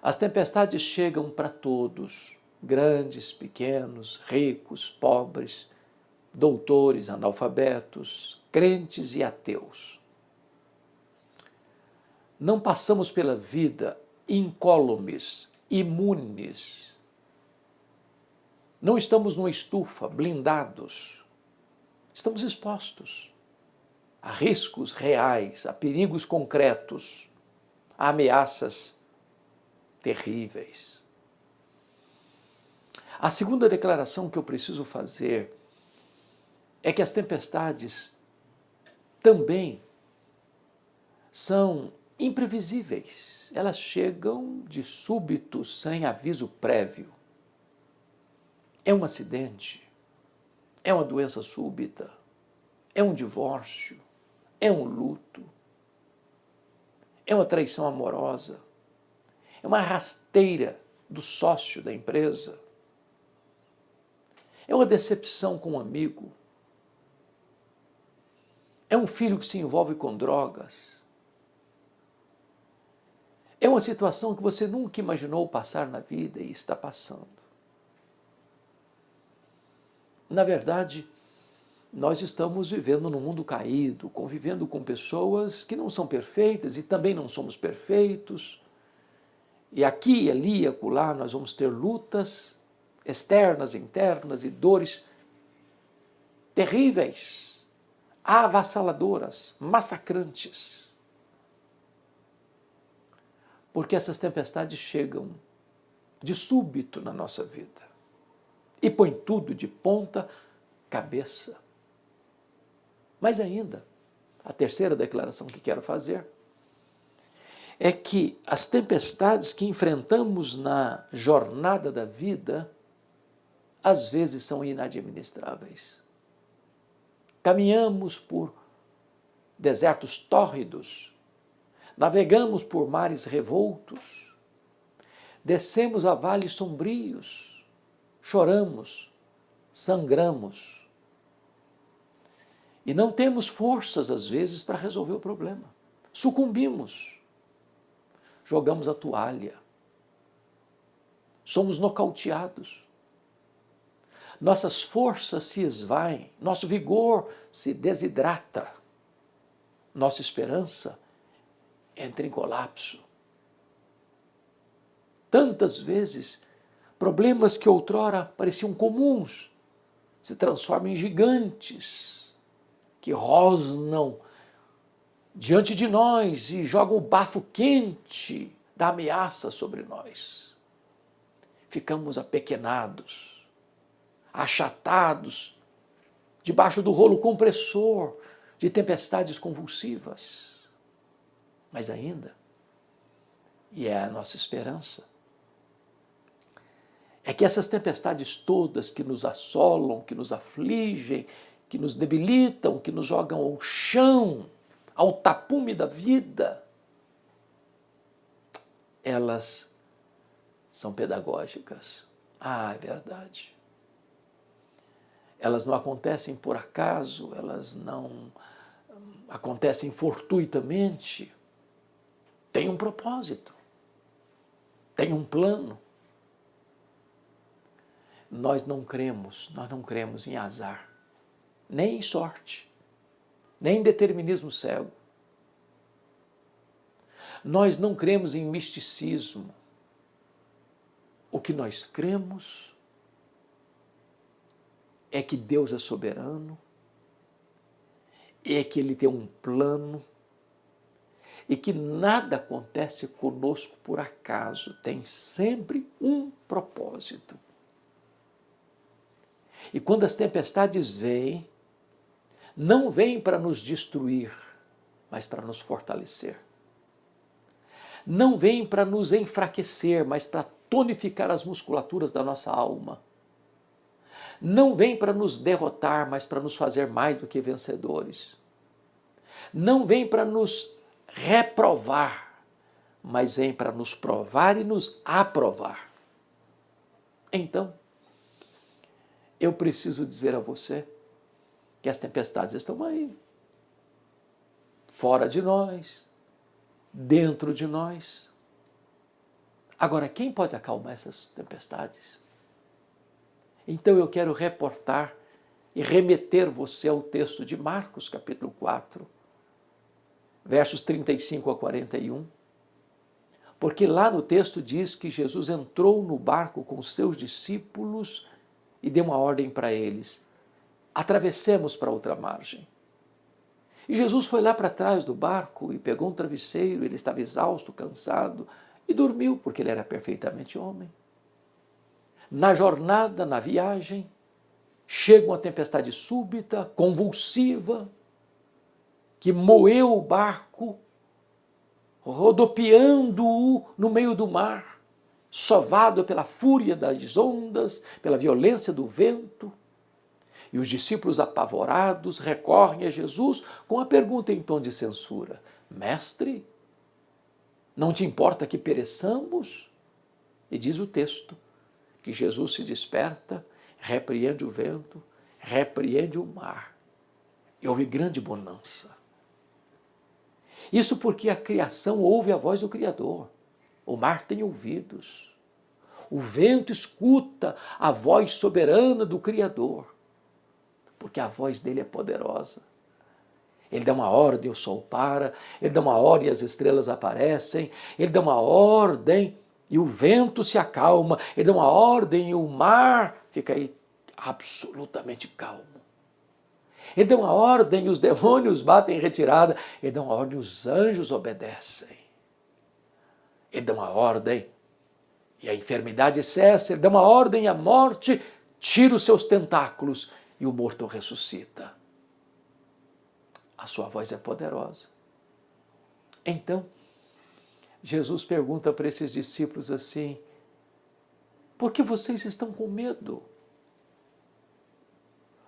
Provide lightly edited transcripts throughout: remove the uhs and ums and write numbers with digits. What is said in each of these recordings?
As tempestades chegam para todos, grandes, pequenos, ricos, pobres, doutores, analfabetos, crentes e ateus. Não passamos pela vida incólumes, imunes. Não estamos numa estufa, blindados. Estamos expostos a riscos reais, a perigos concretos, a ameaças terríveis. A segunda declaração que eu preciso fazer é que as tempestades também são imprevisíveis. Elas chegam de súbito, sem aviso prévio. É um acidente, é uma doença súbita, é um divórcio, é um luto, é uma traição amorosa, é uma rasteira do sócio da empresa, é uma decepção com um amigo, é um filho que se envolve com drogas, é uma situação que você nunca imaginou passar na vida e está passando. Na verdade, nós estamos vivendo num mundo caído, convivendo com pessoas que não são perfeitas e também não somos perfeitos. E aqui, ali e acolá nós vamos ter lutas externas, internas e dores terríveis, avassaladoras, massacrantes. Porque essas tempestades chegam de súbito na nossa vida e põem tudo de ponta cabeça. Mas ainda, a terceira declaração que quero fazer é que as tempestades que enfrentamos na jornada da vida, às vezes são inadministráveis. Caminhamos por desertos tórridos, navegamos por mares revoltos, descemos a vales sombrios, choramos, sangramos, e não temos forças, às vezes, para resolver o problema. Sucumbimos, jogamos a toalha, somos nocauteados. Nossas forças se esvaem, nosso vigor se desidrata, nossa esperança entra em colapso. Tantas vezes, problemas que outrora pareciam comuns se transformam em gigantes que rosnam diante de nós e jogam o bafo quente da ameaça sobre nós. Ficamos apequenados, achatados, debaixo do rolo compressor de tempestades convulsivas. Mas ainda, e é a nossa esperança, é que essas tempestades todas que nos assolam, que nos afligem, que nos debilitam, que nos jogam ao chão, ao tapume da vida, elas são pedagógicas. Ah, é verdade. Elas não acontecem por acaso, elas não acontecem fortuitamente. Tem um propósito, tem um plano. Nós não cremos em azar, nem em sorte, nem em determinismo cego. Nós não cremos em misticismo. O que nós cremos é que Deus é soberano, é que Ele tem um plano e que nada acontece conosco por acaso, tem sempre um propósito. E quando as tempestades vêm, não vêm para nos destruir, mas para nos fortalecer. Não vêm para nos enfraquecer, mas para tonificar as musculaturas da nossa alma. Não vêm para nos derrotar, mas para nos fazer mais do que vencedores. Não vêm para nos reprovar, mas vêm para nos provar e nos aprovar. Então, eu preciso dizer a você que as tempestades estão aí, fora de nós, dentro de nós. Agora, quem pode acalmar essas tempestades? Então eu quero reportar e remeter você ao texto de Marcos, capítulo 4, versos 35 a 41, porque lá no texto diz que Jesus entrou no barco com os seus discípulos e deu uma ordem para eles: atravessemos para outra margem. E Jesus foi lá para trás do barco e pegou um travesseiro, ele estava exausto, cansado, e dormiu, porque ele era perfeitamente homem. Na jornada, na viagem, chega uma tempestade súbita, convulsiva, que moeu o barco, rodopiando-o no meio do mar, sovado pela fúria das ondas, pela violência do vento. E os discípulos apavorados recorrem a Jesus com a pergunta em tom de censura: Mestre, não te importa que pereçamos? E diz o texto que Jesus se desperta, repreende o vento, repreende o mar, e houve grande bonança. Isso porque a criação ouve a voz do Criador. O mar tem ouvidos. O vento escuta a voz soberana do Criador, porque a voz dele é poderosa. Ele dá uma ordem, o sol para, ele dá uma ordem e as estrelas aparecem, ele dá uma ordem e o vento se acalma, ele dá uma ordem e o mar fica aí absolutamente calmo. Ele dá uma ordem e os demônios batem em retirada, ele dá uma ordem e os anjos obedecem. Ele dá uma ordem e a enfermidade cessa, ele dá uma ordem e a morte tira os seus tentáculos e o morto ressuscita. A sua voz é poderosa. Então, Jesus pergunta para esses discípulos assim: por que vocês estão com medo?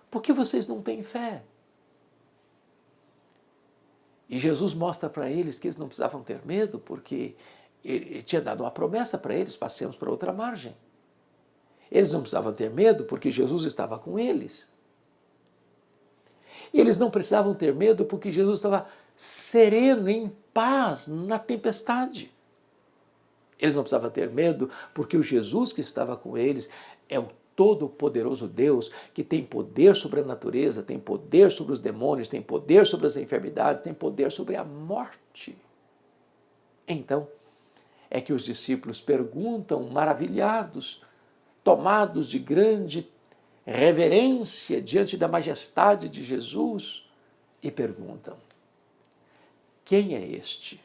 Por que vocês não têm fé? E Jesus mostra para eles que eles não precisavam ter medo, porque ele tinha dado uma promessa para eles: passemos para outra margem. Eles não precisavam ter medo, porque Jesus estava com eles. E eles não precisavam ter medo, porque Jesus estava sereno, em paz, na tempestade. Eles não precisavam ter medo, porque o Jesus que estava com eles é o todo-poderoso Deus, que tem poder sobre a natureza, tem poder sobre os demônios, tem poder sobre as enfermidades, tem poder sobre a morte. Então, é que os discípulos perguntam, maravilhados, tomados de grande reverência diante da majestade de Jesus, e perguntam: quem é este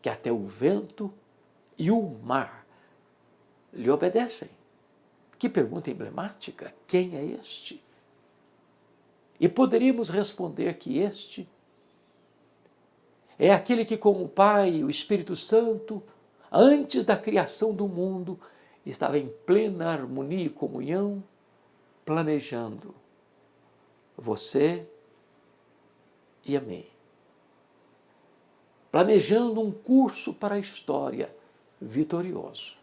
que até o vento e o mar lhe obedecem? Que pergunta emblemática! Quem é este? E poderíamos responder que este é aquele que, com o Pai e o Espírito Santo, antes da criação do mundo, estava em plena harmonia e comunhão, planejando você e a mim. Planejando um curso para a história vitorioso.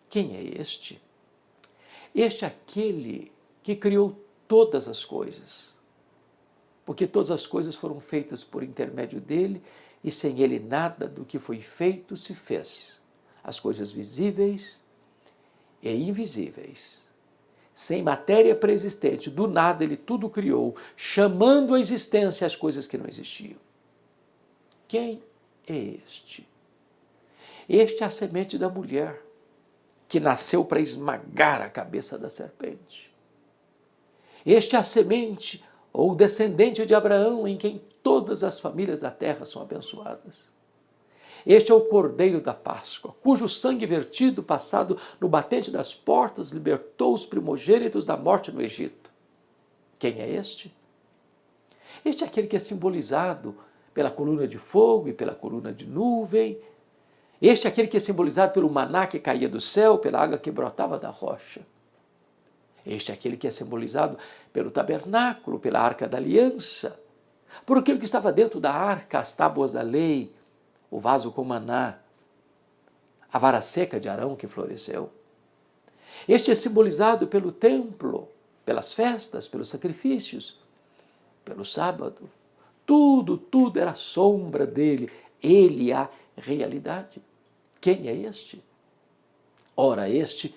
Quem é este? Este é aquele que criou todas as coisas, porque todas as coisas foram feitas por intermédio dele, e sem ele nada do que foi feito se fez. As coisas visíveis e invisíveis. Sem matéria pré-existente, do nada ele tudo criou, chamando à existência as coisas que não existiam. Quem é este? Este é a semente da mulher, que nasceu para esmagar a cabeça da serpente. Este é a semente ou descendente de Abraão, em quem todas as famílias da terra são abençoadas. Este é o Cordeiro da Páscoa, cujo sangue vertido, passado no batente das portas, libertou os primogênitos da morte no Egito. Quem é este? Este é aquele que é simbolizado pela coluna de fogo e pela coluna de nuvem. Este é aquele que é simbolizado pelo maná que caía do céu, pela água que brotava da rocha. Este é aquele que é simbolizado pelo tabernáculo, pela arca da aliança, por aquilo que estava dentro da arca, as tábuas da lei, o vaso com maná, a vara seca de Arão que floresceu. Este é simbolizado pelo templo, pelas festas, pelos sacrifícios, pelo sábado. Tudo era sombra dele. Ele é a realidade. Quem é este? Ora, este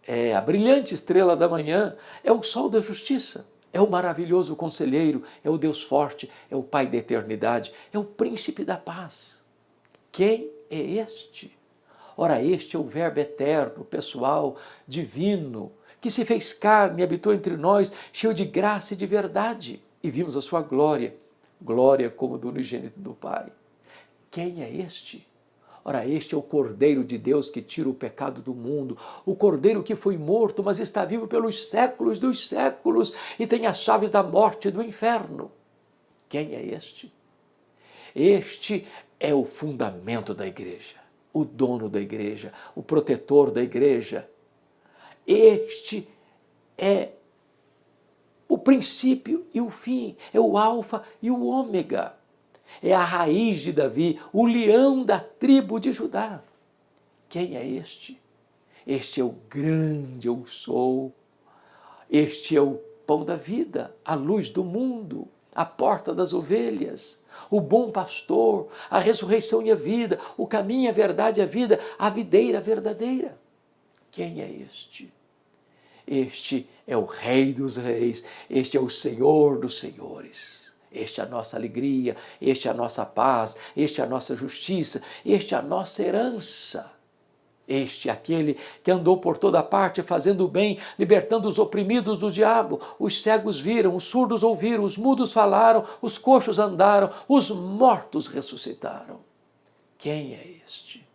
é a brilhante estrela da manhã, é o sol da justiça, é o maravilhoso conselheiro, é o Deus forte, é o Pai da eternidade, é o príncipe da paz. Quem é este? Ora, este é o Verbo eterno, pessoal, divino, que se fez carne e habitou entre nós, cheio de graça e de verdade, e vimos a sua glória, glória como do unigênito do Pai. Quem é este? Ora, este é o Cordeiro de Deus que tira o pecado do mundo, o Cordeiro que foi morto, mas está vivo pelos séculos dos séculos e tem as chaves da morte e do inferno. Quem é este? Este é o fundamento da igreja, o dono da igreja, o protetor da igreja. Este é o princípio e o fim, é o alfa e o ômega. É a raiz de Davi, o leão da tribo de Judá. Quem é este? Este é o grande eu sou. Este é o pão da vida, a luz do mundo, a porta das ovelhas, o bom pastor, a ressurreição e a vida, o caminho, a verdade e a vida, a videira verdadeira. Quem é este? Este é o Rei dos Reis, este é o Senhor dos Senhores. Este é a nossa alegria, este é a nossa paz, este é a nossa justiça, este é a nossa herança. Este é aquele que andou por toda parte fazendo o bem, libertando os oprimidos do diabo. Os cegos viram, os surdos ouviram, os mudos falaram, os coxos andaram, os mortos ressuscitaram. Quem é este?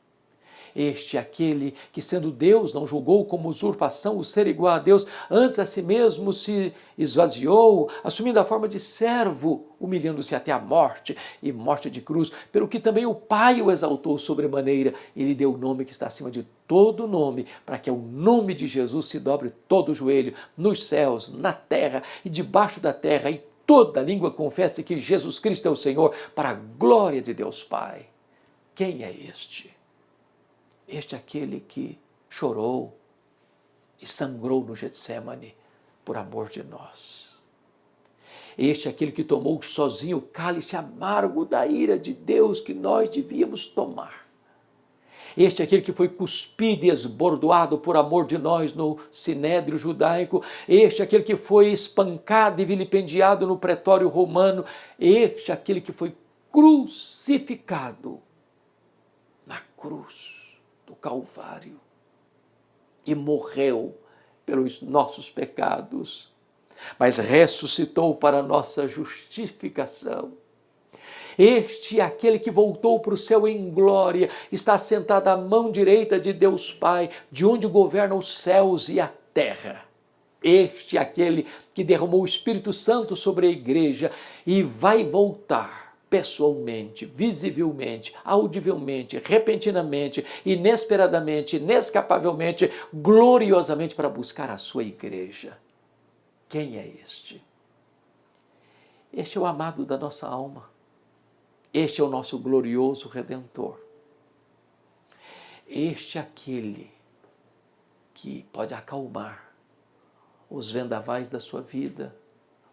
Este é aquele que, sendo Deus, não julgou como usurpação o ser igual a Deus, antes a si mesmo se esvaziou, assumindo a forma de servo, humilhando-se até a morte e morte de cruz, pelo que também o Pai o exaltou sobremaneira e lhe deu o nome que está acima de todo nome, para que ao nome de Jesus se dobre todo o joelho, nos céus, na terra e debaixo da terra, e toda língua confesse que Jesus Cristo é o Senhor, para a glória de Deus Pai. Quem é este? Este é aquele que chorou e sangrou no Getsemane por amor de nós. Este é aquele que tomou sozinho o cálice amargo da ira de Deus que nós devíamos tomar. Este é aquele que foi cuspido e esbordoado por amor de nós no sinédrio judaico. Este é aquele que foi espancado e vilipendiado no pretório romano. Este é aquele que foi crucificado na cruz do Calvário e morreu pelos nossos pecados, mas ressuscitou para a nossa justificação. Este é aquele que voltou para o céu em glória, está sentado à mão direita de Deus Pai, de onde governam os céus e a terra. Este é aquele que derramou o Espírito Santo sobre a igreja e vai voltar pessoalmente, visivelmente, audivelmente, repentinamente, inesperadamente, inescapavelmente, gloriosamente para buscar a sua igreja. Quem é este? Este é o amado da nossa alma. Este é o nosso glorioso Redentor. Este é aquele que pode acalmar os vendavais da sua vida,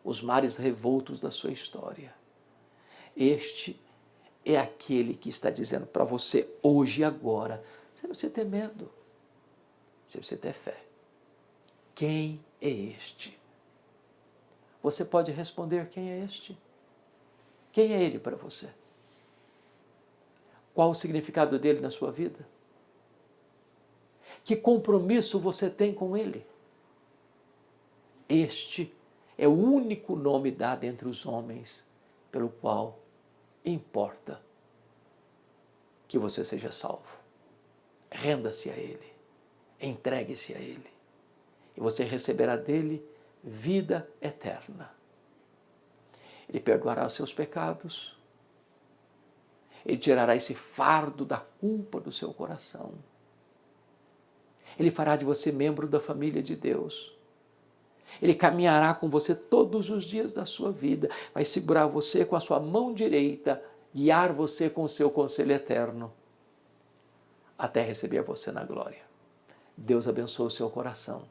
os mares revoltos da sua história. Este é aquele que está dizendo para você hoje e agora, você não precisa ter medo, você precisa ter fé. Quem é este? Você pode responder: quem é este? Quem é ele para você? Qual o significado dele na sua vida? Que compromisso você tem com ele? Este é o único nome dado entre os homens pelo qual importa que você seja salvo. Renda-se a ele, entregue-se a ele, e você receberá dele vida eterna. Ele perdoará os seus pecados, ele tirará esse fardo da culpa do seu coração, ele fará de você membro da família de Deus. Ele caminhará com você todos os dias da sua vida, vai segurar você com a sua mão direita, guiar você com o seu conselho eterno, até receber você na glória. Deus abençoe o seu coração.